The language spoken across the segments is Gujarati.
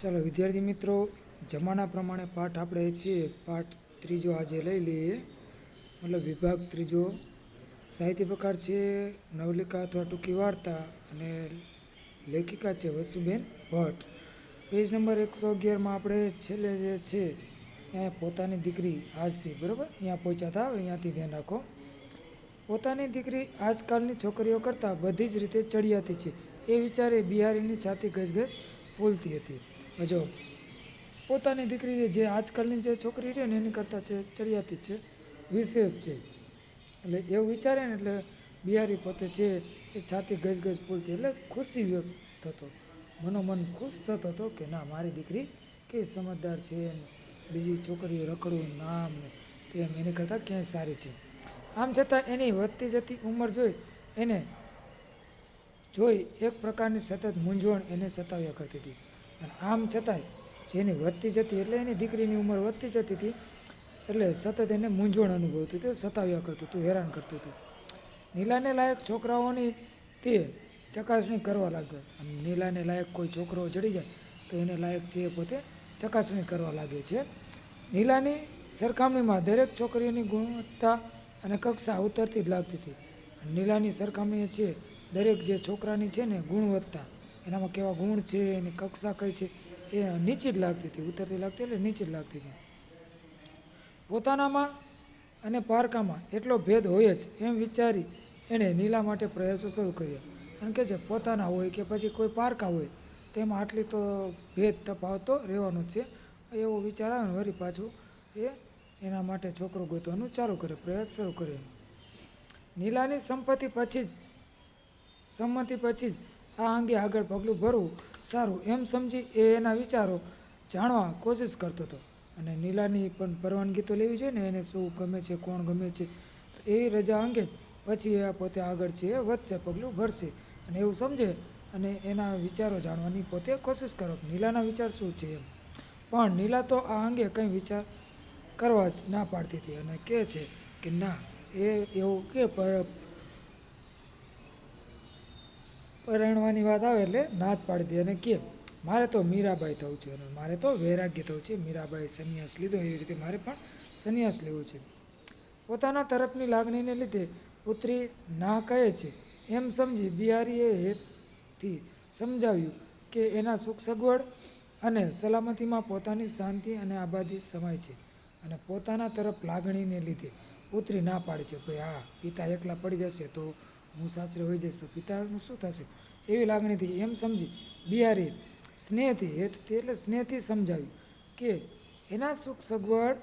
ચાલો વિદ્યાર્થી મિત્રો, જમાના પ્રમાણે પાઠ આપણે છીએ પાઠ ત્રીજો આજે લઈ લઈએ. મતલબ વિભાગ ત્રીજો, સાહિત્ય પ્રકાર છે નવલિકા અથવા ટૂંકી વાર્તા અને લેખિકા છે વસુબેન ભટ્ટ. પેજ નંબર 111માં આપણે છેલ્લે જે છે અહીંયા પોતાની દીકરી આજથી, બરાબર, અહીંયા પહોંચ્યા હતા. અહીંયાથી ધ્યાન રાખો. પોતાની દીકરી આજકાલની છોકરીઓ કરતાં બધી જ રીતે ચડિયાતી છે એ વિચારે બિહારીની છાતી ગજગજ ફૂલતી હતી. જો પોતાની દીકરી જે આજકાલની જે છોકરી રહે ને એની કરતાં છે ચડિયાતી છે, વિશેષ છે. એટલે એવું વિચારે ને એટલે બિહારી પોતે છે એ છાતી ગજગજ ફૂલતી, એટલે ખુશી વ્યક્ત થતો, મનોમન ખુશ થતો હતો કે ના, મારી દીકરી કેવી સમજદાર છે, બીજી છોકરીઓ રખડું નામ ને તેમ એની કરતાં ક્યાંય સારી છે. આમ છતાં એની વધતી જતી ઉંમર જોઈ એક પ્રકારની સતત મૂંઝવણ એને સતાવ્યા કરતી હતી. અને આમ છતાંય જેની વધતી જતી એટલે એની દીકરીની ઉંમર વધતી જતી હતી એટલે સતત એને મૂંઝવણ અનુભવતી હતી, સતાવ્યા કરતું હતું, હેરાન કરતું હતું. નીલાને લાયક છોકરાઓની તે ચકાસણી કરવા લાગ્યો. આમ નીલાને લાયક કોઈ છોકરો જડી જાય તો એને લાયક છે એ પોતે ચકાસણી કરવા લાગે છે. નીલાની સરખામણીમાં દરેક છોકરીઓની ગુણવત્તા અને કક્ષા ઉતરતી જ લાગતી હતી. નીલાની સરખામણી છે દરેક જે છોકરાની છે ને ગુણવત્તા, એનામાં કેવા ગુણ છે, એની કક્ષા કઈ છે, એ નીચી જ લાગતી હતી, ઉતરતી લાગતી એટલે નીચી જ લાગતી હતી. પોતાનામાં અને પારકામાં એટલો ભેદ હોય જ એમ વિચારી એણે નીલા માટે પ્રયાસો શરૂ કર્યા. કારણ કે જે પોતાના હોય કે પછી કોઈ પારકા હોય તેમાં આટલી તો ભેદ તફાવત તો રહેવાનો જ છે, એવો વિચાર આવે ને વળી પાછું એના માટે છોકરો ગોતવાનું ચાલુ કરે, પ્રયાસ શરૂ કરે. નીલાની સંમતિ પછી જ આ અંગે આગળ પગલું ભરવું સારું એમ સમજી એ એના વિચારો જાણવા કોશિશ કરતો હતો. અને નીલાની પણ પરવાનગી તો લેવી જોઈએ ને, એને શું ગમે છે, કોણ ગમે છે, તો એવી રજા અંગે જ પછી એ પોતે આગળ છે એ વધશે, પગલું ભરશે અને એવું સમજે અને એના વિચારો જાણવાની પોતે કોશિશ કરો નીલાના વિચાર શું છે એમ. પણ નીલા તો આ અંગે કંઈ વિચાર કરવા જ ના પાડતી હતી અને કહે છે કે ના, એવું કે પરણવાની વાત આવે એટલે ના જ પાડી દે અને કે મારે તો મીરાબાઈ થવું છે અને મારે તો વૈરાગ્ય થવું છે. મીરાબાઈ સંન્યાસ લીધો એવી રીતે મારે પણ સંન્યાસ લેવો છે. પોતાના તરફની લાગણીને લીધે પુત્રી ના કહે છે એમ સમજી બિહારીએ હેતથી સમજાવ્યું કે એના સુખ સગવડ અને સલામતીમાં પોતાની શાંતિ અને આબાદી સમાય છે. અને પોતાના તરફ લાગણીને લીધે પુત્રી ના પાડે છે. ભાઈ હા, પિતા એકલા પડી જશે તો હું સાસરે હોઈ જઈશ તો પિતાનું શું થશે, એવી લાગણીથી એમ સમજી બિહારી હેતથી એટલે સ્નેહથી સમજાવ્યું કે એના સુખ સગવડ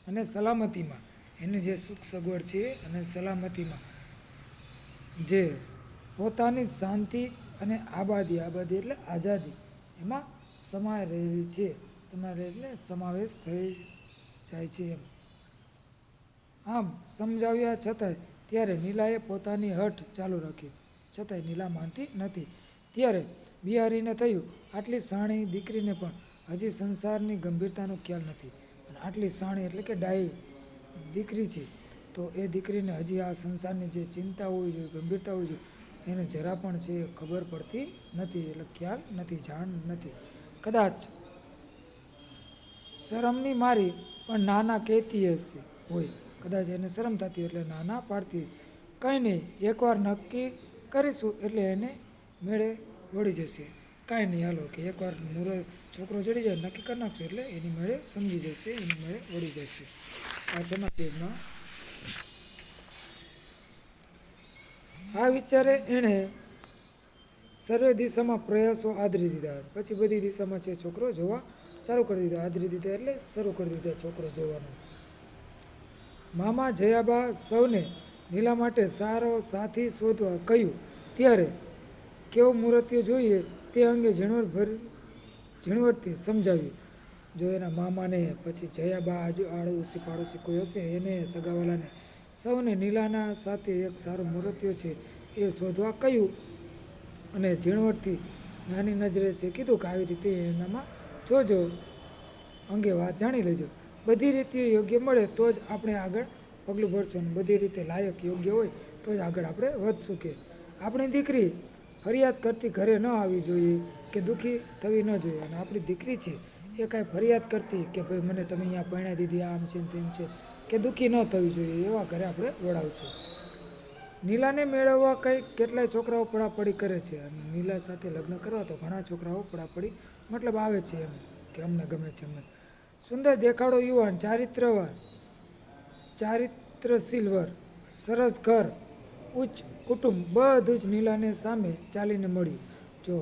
અને સલામતીમાં, એને જે સુખ સગવડ છે અને સલામતીમાં જે પોતાની શાંતિ અને આબાદી એટલે આઝાદી એમાં સમાય રહેલી છે, એટલે સમાવેશ થઈ જાય છે એમ. આમ સમજાવ્યા છતાંય ત્યારે નીલાએ પોતાની હઠ ચાલુ રાખી, છતાંય નીલા માનતી નથી. ત્યારે બિહારીને થયું આટલી શાણી દીકરીને પણ હજી સંસારની ગંભીરતાનો ખ્યાલ નથી. અને આટલી શાણી એટલે કે ડાઈ દીકરી છે તો એ દીકરીને હજી આ સંસારની જે ચિંતા હોવી જોઈએ, ગંભીરતા હોવી જોઈએ, એને જરા પણ છે ખબર પડતી નથી, એટલે ખ્યાલ નથી, જાણ નથી. કદાચ શરમની મારી પણ નાના કહેતી હશે હોય, કદાચ એને શરમ થતી એટલે નાના પાડતી. કંઈ નહીં, એકવાર નક્કી કરીશું એટલે એને મેળે વળી જશે. કાંઈ નહીં, હાલો કે એકવાર છોકરો જડી જાય નક્કી કરી નાખશું એટલે એની મેળે સમજી જશે, એની મેળે વળી જશે. પાછળના પેજમાં આ વિચારે એણે સર્વે દિશામાં પ્રયાસો આદરી દીધા. પછી બધી દિશામાં છે છોકરો જોવા ચાલુ કરી દીધા. આદરી દીધા એટલે શરૂ કરી દીધા છોકરો જોવાનો. મામા જયાબા સૌને નીલા માટે સારો સાથી શોધવા કહ્યું. ત્યારે કેવો મૂર્તિઓ જોઈએ તે અંગે ઝીણવટથી સમજાવ્યું. જો એના મામાને પછી જયાબા આડોશી પાડોશી કોઈ હશે એને સગાવાલાને સૌને નીલાના સાથે એક સારું મૂર્તિઓ છે એ શોધવા કહ્યું. અને ઝીણવટથી નાની નજરે છે કીધું કે આવી રીતે એનામાં જોજો, અંગે વાત જાણી લેજો. બધી રીતે યોગ્ય મળે તો જ આપણે આગળ પગલું ભરશું અને બધી રીતે લાયક યોગ્ય હોય તો જ આગળ આપણે વધશું. કે આપણી દીકરી ફરિયાદ કરતી ઘરે ન આવી જોઈએ કે દુઃખી થવી ન જોઈએ. અને આપણી દીકરી છે એ કાંઈ ફરિયાદ કરતી કે ભાઈ મને તમે અહીંયા પરણાવી દીધી, આમ છે ને તેમ છે, કે દુઃખી ન થવી જોઈએ, એવા ઘરે આપણે વળાવશું. નીલાને મેળવવા કેટલાય છોકરાઓ પડાપડી કરે છે, અને નીલા સાથે લગ્ન કરવા તો ઘણા છોકરાઓ પડાપડી મતલબ આવે છે એમ કે અમને ગમે છે અમને. સુંદર દેખાડો યુવાન, ચારિત્રશીલ વર, સરસ ઘર, ઉચ્ચ કુટુંબ, બધું જ નીલાને સામે ચાલીને મળ્યું. જો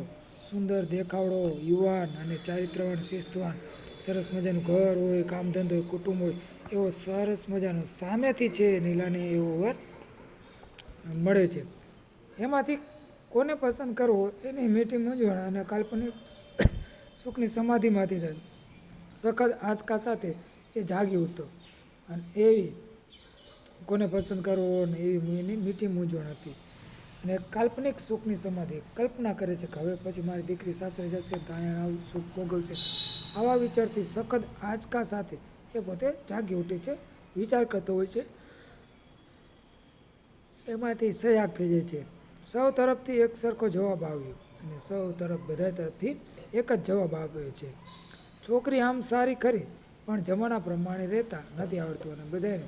સુંદર દેખાવડો યુવાન અને ચારિત્રવાન, શિસ્તવાન, સરસ મજાનું ઘર હોય, કામ ધંધો હોય, કુટુંબ હોય, એવો સરસ મજાનો સામેથી છે નીલાને એવો વર મળે છે. એમાંથી કોને પસંદ કરવો એની મીઠી મૂંઝવણ અને કાલ્પનિક સુખની સમાધિમાંથી થાય સખત આંચકા સાથે એ જાગી ઉઠતો. અને એવી કોને પસંદ કરવો ને એવી એની મીઠી મૂંઝવણ હતી. અને કાલ્પનિક સુખની સમાધિ, કલ્પના કરે છે કે હવે પછી મારી દીકરી સાસરે જશે તો અહીંયા આવું સુખ ભોગવશે. આવા વિચારથી સખત આંચકા સાથે એ પોતે જાગી ઉઠે છે, વિચાર કરતો હોય છે, એમાંથી સજાગ થઈ જાય છે. સૌ તરફથી એક સરખો જવાબ આવ્યો, અને સૌ તરફ બધા તરફથી એક જ જવાબ આપ્યો છે, છોકરી આમ સારી ખરી પણ જમાના પ્રમાણે રહેતા નથી આવડતું. અને બધાને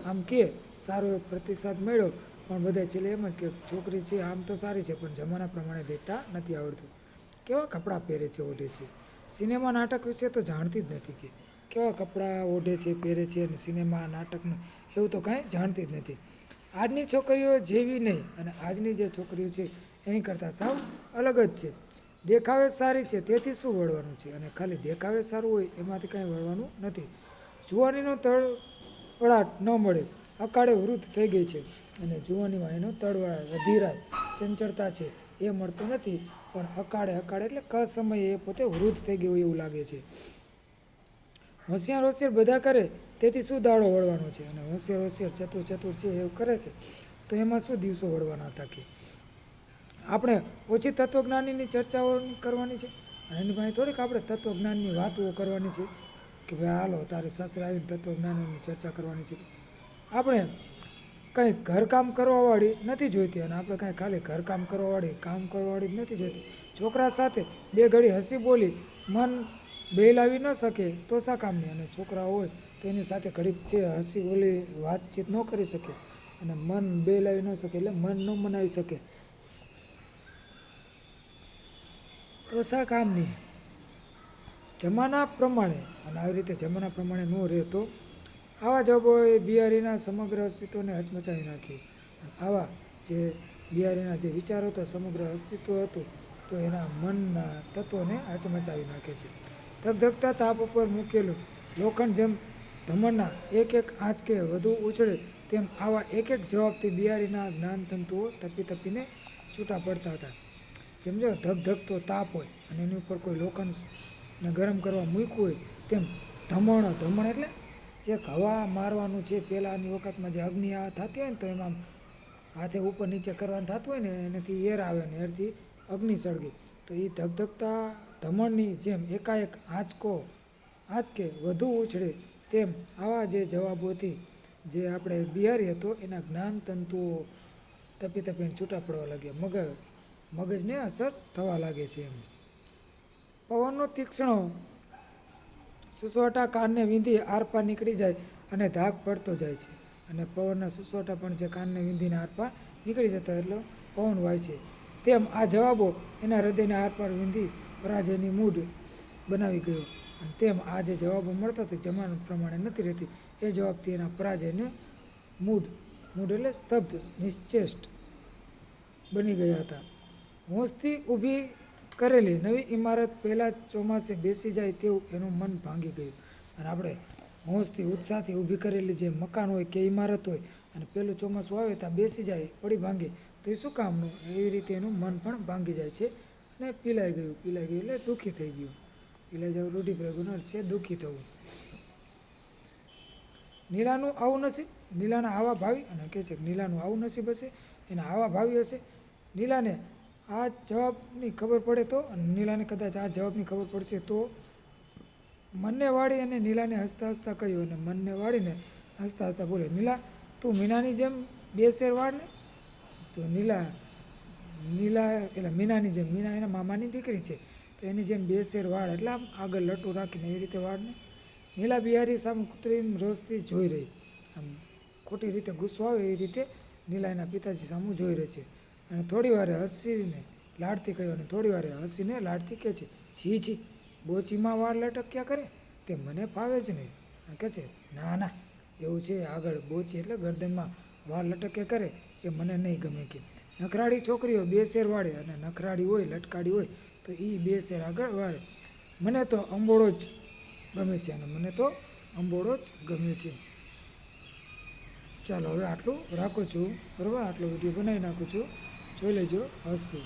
આમ કે સારો એવો પ્રતિસાદ મળ્યો, પણ બધા છેલ્લે એમ જ કે છોકરી છે આમ તો સારી છે પણ જમાના પ્રમાણે રહેતા નથી આવડતું. કેવા કપડાં પહેરે છે, ઓઢે છે, સિનેમા નાટક વિશે તો જાણતી જ નથી કે કેવા કપડાં ઓઢે છે, પહેરે છે, અને સિનેમા નાટકનું એવું તો કાંઈ જાણતી જ નથી. આજની છોકરીઓ જેવી નહીં, અને આજની જે છોકરીઓ છે એની કરતાં સાવ અલગ જ છે. દેખાવે સારી છે તેથી શું વળવાનું છે, અને ખાલી દેખાવે સારું હોય એમાંથી કાંઈ વળવાનું નથી. જુવાનીનો તળવળાટ ન મળે, અકાળે વૃદ્ધ થઈ ગઈ છે, અને જુવાનીમાં એનો તળવળાટ, અધીરાય, ચંચળતા છે એ મળતો નથી, પણ અકાળે એટલે સમયે એ પોતે વૃદ્ધ થઈ ગયું એવું લાગે છે. હોશિયાર બધા કરે તેથી શું દાડો વળવાનો છે, અને હોશિયાર ચતુર છે એવું કરે છે તો એમાં શું દિવસો વળવાના હતા. કે આપણે ઓછી તત્વજ્ઞાનની ચર્ચાઓ કરવાની છે, અને એની પાસે થોડીક આપણે તત્વજ્ઞાનની વાતો કરવાની છે કે ભાઈ હાલો તારે સાસરે આવીને તત્વજ્ઞાનની ચર્ચા કરવાની છે. આપણે કંઈ ઘરકામ કરવાવાળી નથી જોઈતી, અને આપણે કાંઈ ખાલી ઘરકામ કરવાવાળી જ નથી જોઈતી. છોકરા સાથે બે ઘડી હસી બોલી મન બહેલાવી ન શકે તો શા કામની, અને છોકરા હોય તો એની સાથે ઘડીક છે હસી બોલી વાતચીત ન કરી શકે, અને મન બહેલાવી ન શકે એટલે મન ન મનાવી શકે તો શા કામની. જમાના પ્રમાણે, અને આવી રીતે જમાના પ્રમાણે ન રહેતો આવા જવાબોએ બિહારીના સમગ્ર અસ્તિત્વને હચમચાવી નાખ્યું. અને આવા જે બિહારીના જે વિચારો હતા, સમગ્ર અસ્તિત્વ હતું, તો એના મનના તત્વોને હચમચાવી નાખે છે. ધગધગતા તાપ ઉપર મૂકેલું લોખંડ જેમ ધમરના એક આંચકે વધુ ઉછળે, તેમ આવા એક જવાબથી બિહારીના જ્ઞાનતંતુઓ તપીને છૂટા પડતા હતા. જેમ જો ધગધગતો તાપ હોય અને એની ઉપર કોઈ લોખંડને ગરમ કરવા મૂક્યું હોય, તેમ ધમણ એટલે જે હવા મારવાનું છે. પહેલાંની વખતમાં જે અગ્નિ થતી હોય ને તો એમાં હાથે ઉપર નીચે કરવાનું થતું હોય ને, એનાથી એર આવે ને એરથી અગ્નિ સળગે, તો એ ધગધગતા ધમણની જેમ એકાએક આંચકે વધુ ઉછળે, તેમ આવા જે જવાબોથી જે આપણે બિહારી હતો એના જ્ઞાનતંતુઓ તપીને છૂટા પડવા લાગ્યા, મગજને અસર થવા લાગે છે. એમ પવનનો તીક્ષ્ણ સુસવાટા કાનને વીંધી આરપાર નીકળી જાય અને ધાક પડતો જાય છે. અને પવનના સુસવાટા પણ જે કાનને વીંધીને આરપાર નીકળી જતા એટલે પવન વાય છે, તેમ આ જવાબો એના હૃદયને આરપાર વીંધી પરાજયની મૂઢ બનાવી ગયો. અને તેમ આ જે જવાબો મળતા હતા જમાના પ્રમાણે નથી રહેતી, એ જવાબથી એના પરાજયને મૂઢ એટલે સ્તબ્ધ, નિશ્ચેષ્ટ બની ગયા હતા. હોંશથી ઊભી કરેલી નવી ઇમારત પહેલાં ચોમાસે બેસી જાય તેવું એનું મન ભાંગી ગયું. અને આપણે હોંશથી ઉત્સાહથી ઊભી કરેલી જે મકાન હોય કે ઇમારત હોય, અને પહેલું ચોમાસું આવે ત્યાં બેસી જાય, પડી ભાંગે તો એ શું કામનું, એવી રીતે એનું મન પણ ભાંગી જાય છે. અને પીલાઈ ગયું એટલે દુઃખી થઈ ગયું. પીલાઈ જવું રૂઢિપ્રયોગનો અર્થ છે દુઃખી થવું. નીલાનું આવું નસીબ, નીલાના આવા ભાવિ, અને કહે છે કે નીલાનું આવું નસીબ હશે, એના આવા ભાવિ હશે. નીલાને આ જવાબની ખબર પડે તો, નીલાને કદાચ આ જવાબની ખબર પડશે તો મનને વાળી અને નીલાને હસતા કહ્યું, અને મનને વાળીને હસતા બોલે, નીલા તું મીનાની જેમ બે શેર વાળ ને. તો નીલા એટલે મીનાની જેમ, મીના એના મામાની દીકરી છે, એની જેમ બે શેર વાળ એટલે આમ આગળ લટું રાખીને એવી રીતે વાળને નીલા બિહારી સામે કૃત્રિમ રોષથી જોઈ રહી. આમ ખોટી રીતે ગુસ્સો આવે એવી રીતે નીલા એના પિતાજી સામું જોઈ રહી છે. અને થોડી વારે હસીને લાડથી કહ્યું અને થોડી વારે હસીને લાડથી કહે છે, છી છી, બોચીમાં વાળ લટક્યા કરે તે મને ફાવે જ નહીં. અને કહે છે, ના ના, એવું છે, આગળ બોચી એટલે ગરદનમાં વાળ લટક્યા કરે એ મને નહીં ગમે. કે નખરાળી છોકરીઓ બે શેર વાળે અને નખરાળી હોય લટકાડી હોય તો એ બે શેર આગળ વાળે. મને તો અંબોળો જ ગમે છે અને મને તો અંબોળો જ ગમે છે. ચાલો હવે આટલું રાખું છું, બરાબર, આટલો વિડીયો બનાવી નાખું છું, જોઈ લેજો. અસ્તુ.